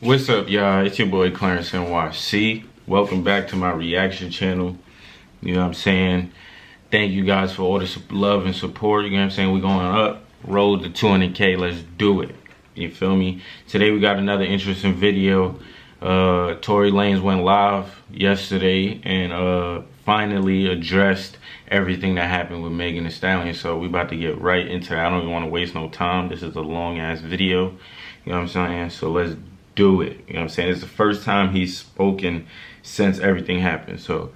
What's up, y'all? It's your boy ClarenceNyc. Welcome back to my reaction channel. You know what I'm saying? Thank you guys for all the love and support. You know what I'm saying? We're going up. Road to 200K. Let's do it. You feel me? Today we got another interesting video. Tory Lanez went live yesterday and finally addressed everything that happened with Megan Thee Stallion. So we about to get right into that. I don't even want to waste no time. This is a long ass video. You know what I'm saying? So let's do it. You know what I'm saying? It's the first time he's spoken since everything happened. So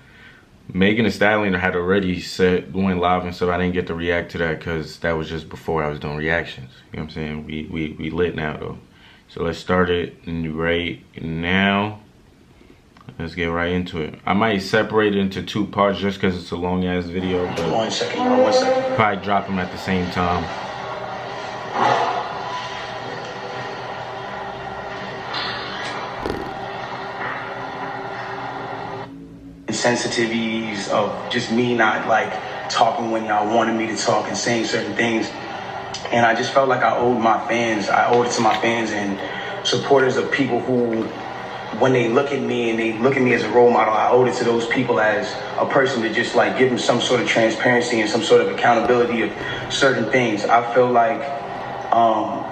Megan Thee Stallion had already said going live and stuff. I didn't get to react to that because that was just before I was doing reactions. You know what I'm saying? We lit now though. So let's start it right now. Let's get right into it. I might separate it into two parts just because it's a long ass video. But 1 second, 1 second. Probably drop them at the same time. Sensitivities of just me not like talking when y'all wanted me to talk and saying certain things, and I just felt like I owed it to my fans and supporters of people who, when they look at me and they look at me as a role model, I owed it to those people as a person to just like give them some sort of transparency and some sort of accountability of certain things. I feel like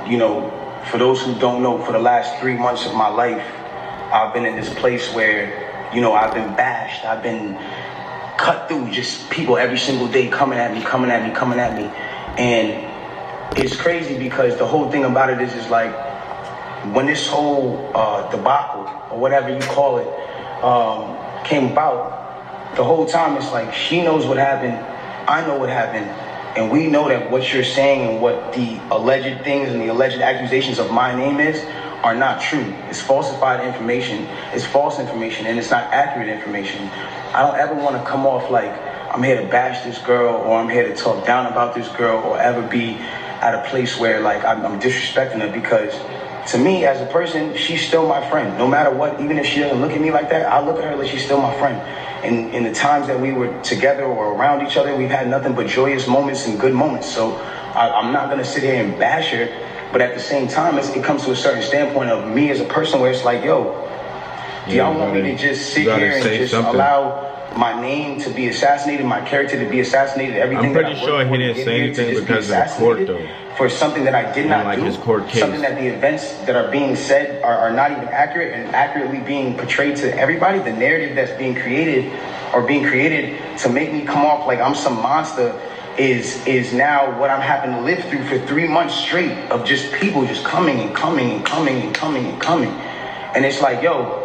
you know, for those who don't know, for the last 3 months of my life I've been in this place where, you know, I've been bashed, I've been cut through, just people every single day coming at me. And it's crazy because the whole thing about it is like, when this whole debacle, or whatever you call it, came about, the whole time it's like, she knows what happened, I know what happened, and we know that what you're saying and what the alleged things and the alleged accusations of my name is are not true. It's falsified information, it's false information, and it's not accurate information. I don't ever want to come off like I'm here to bash this girl or I'm here to talk down about this girl or ever be at a place where like I'm disrespecting her, because to me as a person, she's still my friend. No matter what, even if she doesn't look at me like that, I look at her like she's still my friend. And in the times that we were together or around each other, we've had nothing but joyous moments and good moments. So I'm not going to sit here and bash her. But at the same time, it comes to a certain standpoint of me as a person where it's like, yo, do y'all want me to just sit here and just allow my name to be assassinated, my character to be assassinated, everything? I'm pretty sure he didn't say anything because of the court, though. For something that I did not like do, his court case. Something that the events that are being said are not even accurate and accurately being portrayed to everybody. The narrative that's being created to make me come off like I'm some monster is now what I'm having to live through for 3 months straight of just people just coming. And it's like, yo,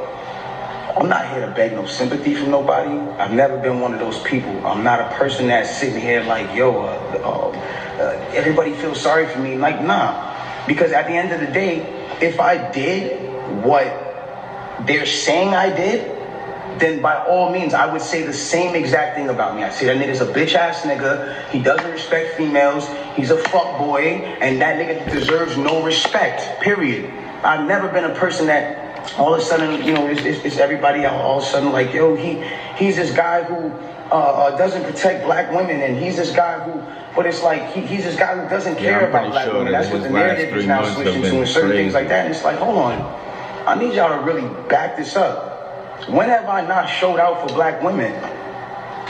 I'm not here to beg no sympathy from nobody. I've never been one of those people. I'm not a person that's sitting here like, yo, everybody feels sorry for me. Like, nah. Because at the end of the day, if I did what they're saying I did, then by all means, I would say the same exact thing about me. I say that nigga's a bitch ass nigga. He doesn't respect females. He's a fuck boy, and that nigga deserves no respect, period. I've never been a person that all of a sudden, you know, it's everybody all of a sudden like, yo, he's this guy who doesn't protect black women, and he's this guy who, but it's like, he's this guy who doesn't care about black women. That's what the narrative is now switching to, and certain things like that. And it's like, hold on, I need y'all to really back this up. When have I not showed out for black women?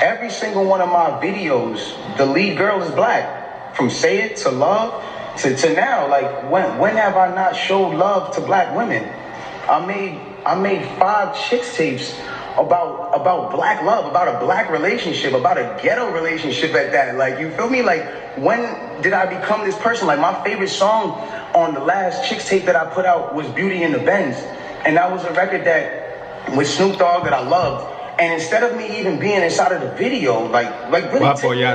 Every single one of my videos, the lead girl is black. From Say It to Love to now. Like, when have I not showed love to black women? I made 5 chicks tapes about black love, about a black relationship, about a ghetto relationship at that. Like, you feel me? Like, when did I become this person? Like, my favorite song on the last chicks tape that I put out was Beauty in the Benz. And that was a record that with Snoop Dogg that I loved. And instead of me even being inside of the video, like really, instead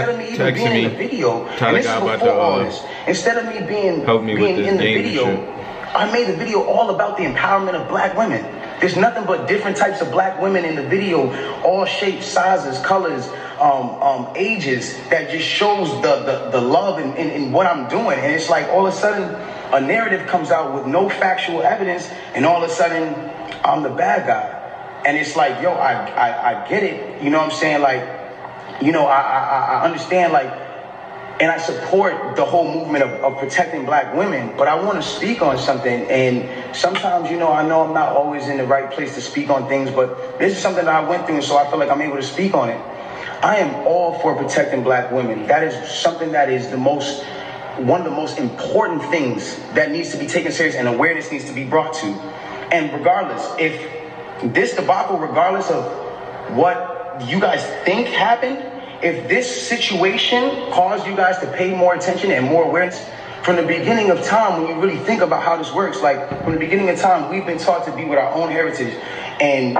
of me even being in the video, and this is before all this, instead of me being in the video, I made the video all about the empowerment of black women. There's nothing but different types of black women in the video, all shapes, sizes, colors, ages, that just shows the love in what I'm doing. And it's like all of a sudden a narrative comes out with no factual evidence, and all of a sudden I'm the bad guy. And it's like, yo, I get it. You know what I'm saying? Like, you know, I understand, like, and I support the whole movement of protecting black women, but I want to speak on something, and sometimes, you know I'm not always in the right place to speak on things, but this is something that I went through, so I feel like I'm able to speak on it. I am all for protecting black women. That is something that is one of the most important things that needs to be taken serious and awareness needs to be brought to. And regardless, if this debacle, regardless of what you guys think happened, if this situation caused you guys to pay more attention and more awareness, from the beginning of time, when you really think about how this works, like from the beginning of time, we've been taught to be with our own heritage, and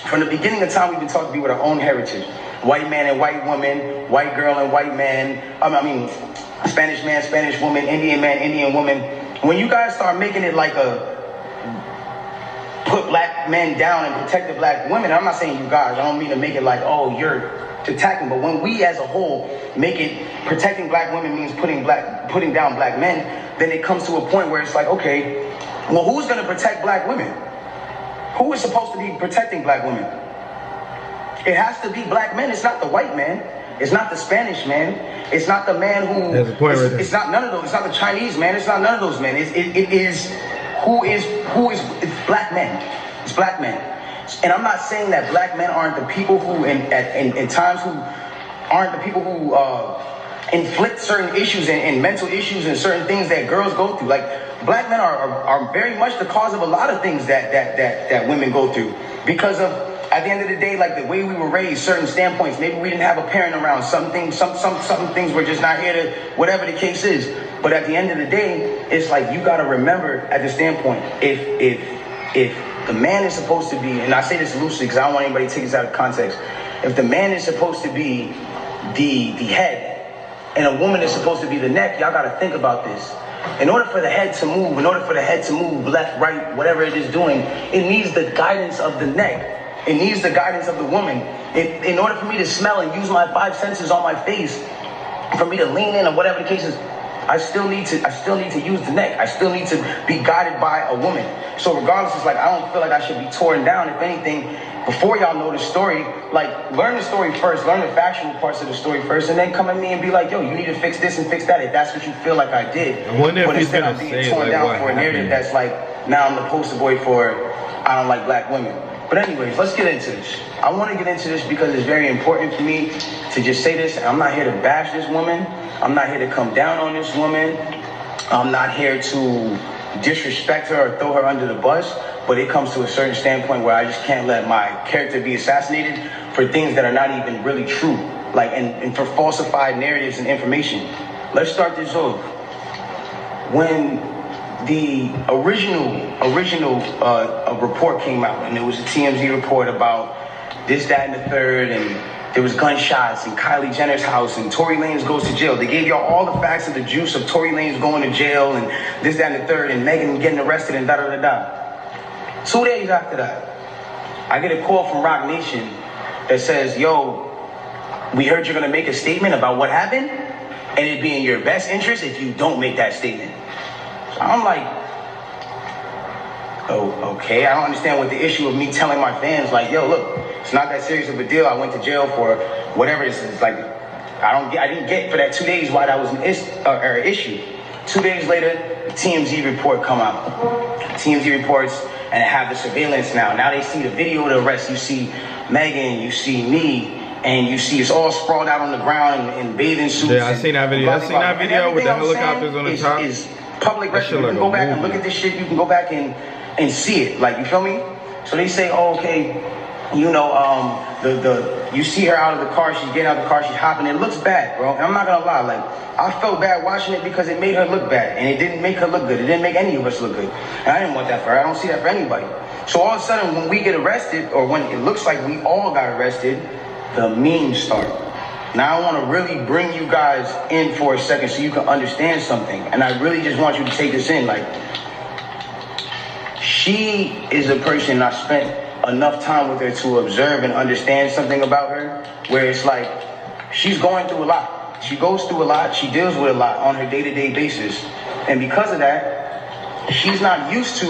from the beginning of time, we've been taught to be with our own heritage. White man and white woman, white girl and white man, Spanish man, Spanish woman, Indian man, Indian woman. When you guys start making it like put black men down and protect the black women, I'm not saying you guys, I don't mean to make it like, oh, you're attacking, but when we as a whole make it protecting black women means putting down black men, then it comes to a point where it's like, okay, well, who's going to protect black women? Who is supposed to be protecting black women? It has to be black men. It's not the white man. It's not the Spanish man. It's not the man who. There's a point right there. It's not none of those. It's not the Chinese man. It's not none of those men. It is it's black men. It's black men. And I'm not saying that black men aren't the people who, in times, who aren't the people who inflict certain issues and mental issues and certain things that girls go through. Like, black men are very much the cause of a lot of things that women go through because of, at the end of the day, like the way we were raised, certain standpoints. Maybe we didn't have a parent around. Some things were just not here to, whatever the case is. But at the end of the day, it's like you gotta remember at the standpoint, if the man is supposed to be, and I say this loosely because I don't want anybody to take this out of context. If the man is supposed to be the head and a woman is supposed to be the neck, y'all gotta think about this. In order for the head to move, left, right, whatever it is doing, it needs the guidance of the neck. It needs the guidance of the woman. In order for me to smell and use my 5 senses on my face, for me to lean in or whatever the case is, I still need to use the neck. I still need to be guided by a woman. So regardless, it's like I don't feel like I should be torn down. If anything, before y'all know the story, like learn the story first, learn the factual parts of the story first, and then come at me and be like, yo, you need to fix this and fix that if that's what you feel like I did. But instead I'm being torn down for a narrative that's like, now I'm the poster boy for I don't like black women. But anyways, let's get into this. I want to get into this because it's very important for me to just say this. I'm not here to bash this woman. I'm not here to come down on this woman. I'm not here to disrespect her or throw her under the bus. But it comes to a certain standpoint where I just can't let my character be assassinated for things that are not even really true. Like, and for falsified narratives and information. Let's start this off. When the original report came out, and it was a TMZ report about this, that, and the third, and there was gunshots in Kylie Jenner's house, and Tory Lanez goes to jail. They gave y'all all the facts of the juice of Tory Lanez going to jail, and this, that, and the third, and Megan getting arrested, and da-da-da-da. 2 days after that, I get a call from Rock Nation that says, yo, we heard you're gonna make a statement about what happened, and it'd be in your best interest if you don't make that statement. I'm like, oh, okay. I don't understand what the issue of me telling my fans, like, yo, look, it's not that serious of a deal. I went to jail for whatever it is. It's like, I didn't get for that 2 days why that was an issue. 2 days later, the TMZ report come out. TMZ reports, and they have the surveillance now. Now they see the video of the arrest. You see Megan, you see me, and you see it's all sprawled out on the ground in bathing suits. Yeah, I seen that video. I seen that video with the helicopters on the top. Is public record. You can go back and look at this shit. You can go back and see it. Like, you feel me? So they say, oh, okay, you know, you see her out of the car. She's getting out of the car. She's hopping. It looks bad, bro. And I'm not gonna lie. Like, I felt bad watching it because it made her look bad, and it didn't make her look good. It didn't make any of us look good. And I didn't want that for her. I don't see that for anybody. So all of a sudden, when we get arrested, or when it looks like we all got arrested, the memes start. Now I want to really bring you guys in for a second so you can understand something. And I really just want you to take this in. Like, she is a person I spent enough time with her to observe and understand something about her, where it's like, she's going through a lot. She goes through a lot. She deals with a lot on her day-to-day basis. And because of that, she's not used to,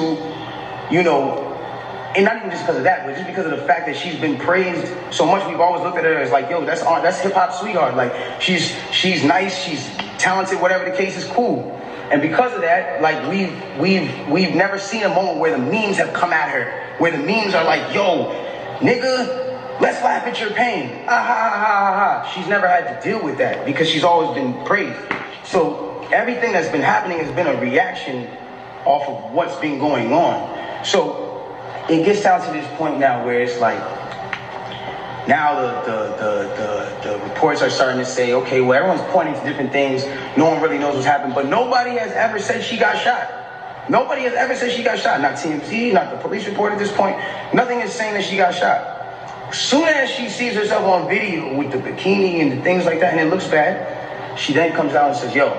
you know, and not even just because of that, but just because of the fact that she's been praised so much. We've always looked at her as like, yo, that's hip hop sweetheart. Like, she's nice, she's talented, whatever the case is, cool. And because of that, like we've never seen a moment where the memes have come at her, where the memes are like, yo, nigga, let's laugh at your pain. Ah, ha, ha, ha, ha. She's never had to deal with that because she's always been praised. So everything that's been happening has been a reaction off of what's been going on. So it gets down to this point now where it's like, now the reports are starting to say, okay, well, everyone's pointing to different things. No one really knows what's happened, but nobody has ever said she got shot. Nobody has ever said she got shot. Not TMZ, not the police report at this point. Nothing is saying that she got shot. As soon as she sees herself on video with the bikini and the things like that, and it looks bad, she then comes out and says, yo,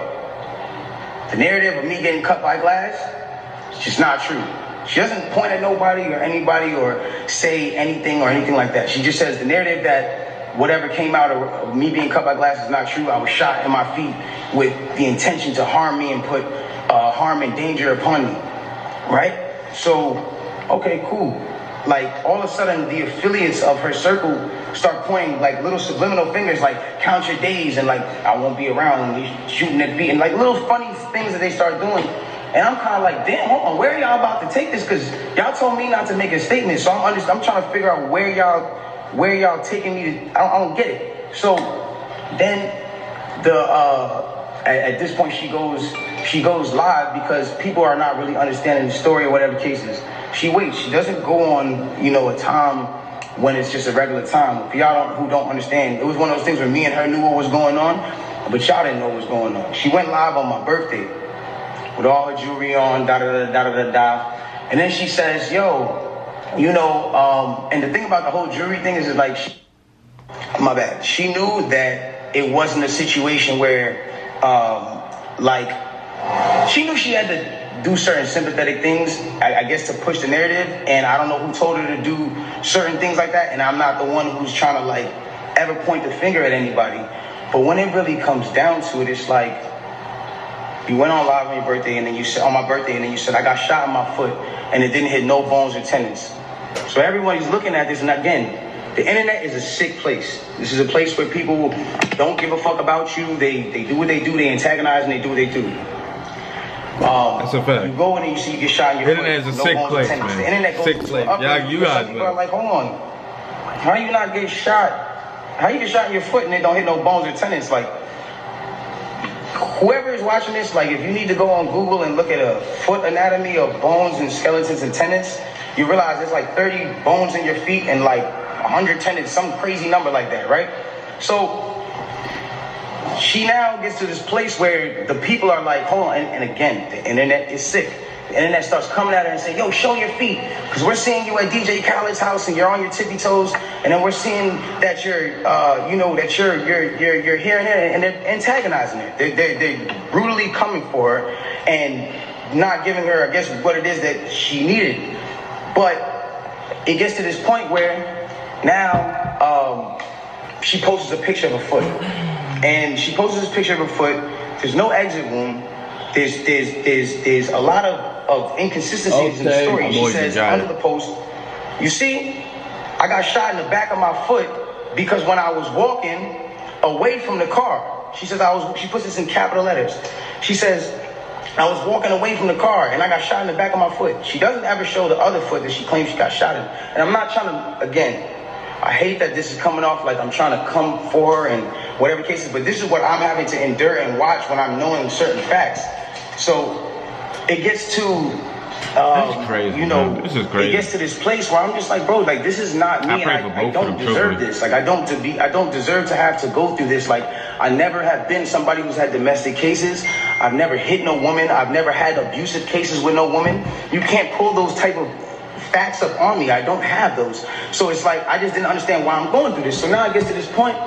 the narrative of me getting cut by glass, it's just not true. She doesn't point at nobody or anybody or say anything or anything like that. She just says the narrative that whatever came out of me being cut by glass is not true. I was shot in my feet with the intention to harm me and put harm and danger upon me, right? So, okay, cool. Like, all of a sudden, the affiliates of her circle start pointing, like, little subliminal fingers, like, count your days, and, like, I won't be around, and he's shooting at beat, and, like, little funny things that they start doing. And I'm kind of like, damn, hold on, where are y'all about to take this? Because y'all told me not to make a statement, so I'm trying to figure out where y'all taking me to, I don't get it. So, then, at this point, she goes live because people are not really understanding the story or whatever the case is. She waits. She doesn't go on, you know, a time when it's just a regular time. For y'all who don't understand, it was one of those things where me and her knew what was going on, but y'all didn't know what was going on. She went live on my birthday with all her jewelry on, da-da-da-da-da-da-da. And then she says, yo, you know, and the thing about the whole jewelry thing is like, my bad. She knew that it wasn't a situation where, she knew she had to do certain sympathetic things, I guess, to push the narrative, and I don't know who told her to do certain things like that, and I'm not the one who's trying to, like, ever point the finger at anybody. But when it really comes down to it, it's like, you went on live on your birthday, and then you said, on my birthday, and then you said, I got shot in my foot, and it didn't hit no bones or tendons. So everybody's looking at this, and again, the internet is a sick place. This is a place where people don't give a fuck about you. They do what they do, they antagonize, and they do what they do. That's a fact. You go in and you see you get shot in your foot. The internet is a sick place, man. The internet goes sick place. Yeah, you guys. People are like, hold on, how you not get shot? How you get shot in your foot and it don't hit no bones or tendons? Like, whoever is watching this, like, if you need to go on Google and look at a foot anatomy of bones and skeletons and tendons, you realize there's like 30 bones in your feet and like 100 tendons, some crazy number like that, right? So she now gets to this place where the people are like, hold on, and again, the internet is sick. The internet starts coming at her and saying, yo, show your feet, because we're seeing you at DJ Khaled's house and you're on your tippy toes, and then we're seeing that you're, you're here and there, and they're antagonizing her. They're brutally coming for her and not giving her, I guess, what it is that she needed. But it gets to this point where now she posts a picture of a foot. And she posts this picture of her foot. There's no exit wound. There's a lot of inconsistencies in the story. She says under the post, you see, I got shot in the back of my foot because when I was walking away from the car, she says she puts this in capital letters. She says, I was walking away from the car and I got shot in the back of my foot. She doesn't ever show the other foot that she claims she got shot in. And I'm not trying to, again, I hate that this is coming off like I'm trying to come for her and whatever cases, but this is what I'm having to endure and watch when I'm knowing certain facts. So it gets to, That's crazy, you know, man. This is crazy. It gets to this place where I'm just like, bro, like, this is not me. I don't deserve this. Like, I don't deserve to have to go through this. Like, I never have been somebody who's had domestic cases. I've never hit no woman. I've never had abusive cases with no woman. You can't pull those type of facts up on me. I don't have those. So it's like, I just didn't understand why I'm going through this. So now it gets to this point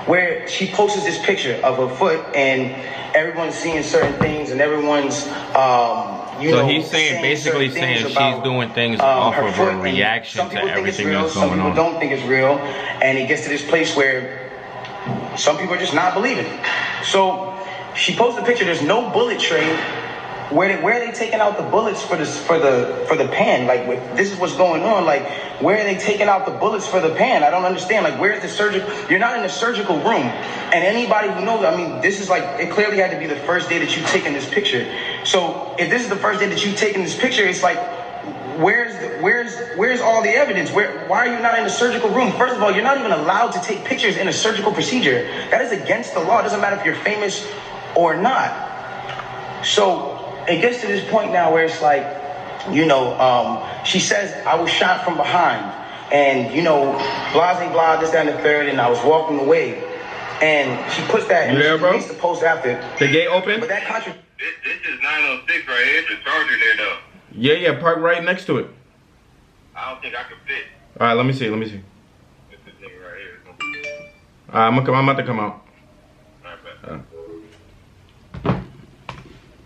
where she posts this picture of her foot and everyone's seeing certain things and everyone's, so he's basically saying she's doing things off of her reaction to everything that's going on. Some people don't think it's real, and it gets to this place where some people are just not believing it. So she posts a picture. There's no bullet tray where are they taking out the bullets for the pan? Like, this is what's going on. Like, where are they taking out the bullets for the pan? I don't understand. Like, where's the surgical? You're not in the surgical room. And anybody who knows, I mean, this is like, it clearly had to be the first day that you've taken this picture. So if this is the first day that you've taken this picture, it's like, where's all the evidence? Why are you not in the surgical room? First of all, you're not even allowed to take pictures in a surgical procedure. That is against the law. It doesn't matter if you're famous or not. So it gets to this point now where it's like, you know, she says, I was shot from behind, and, you know, blah, blah, blah, this, that, and the third, and I was walking away. And she puts that, and she makes the post after. The gate open? But that This is 906 right here. It's a charger there, though. Yeah, park right next to it. I don't think I can fit. All right, let me see. It's this thing right here. I'm about to come out. All right,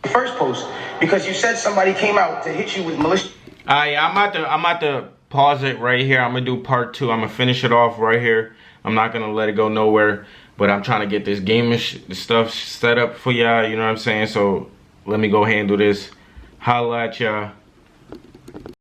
first post, because you said somebody came out to hit you with malicious. Alright, I'm about to pause it right here. I'm gonna do part 2. I'm gonna finish it off right here. I'm not gonna let it go nowhere, but I'm trying to get this gaming stuff set up for y'all, you know what I'm saying? So let me go handle this. Holla at y'all.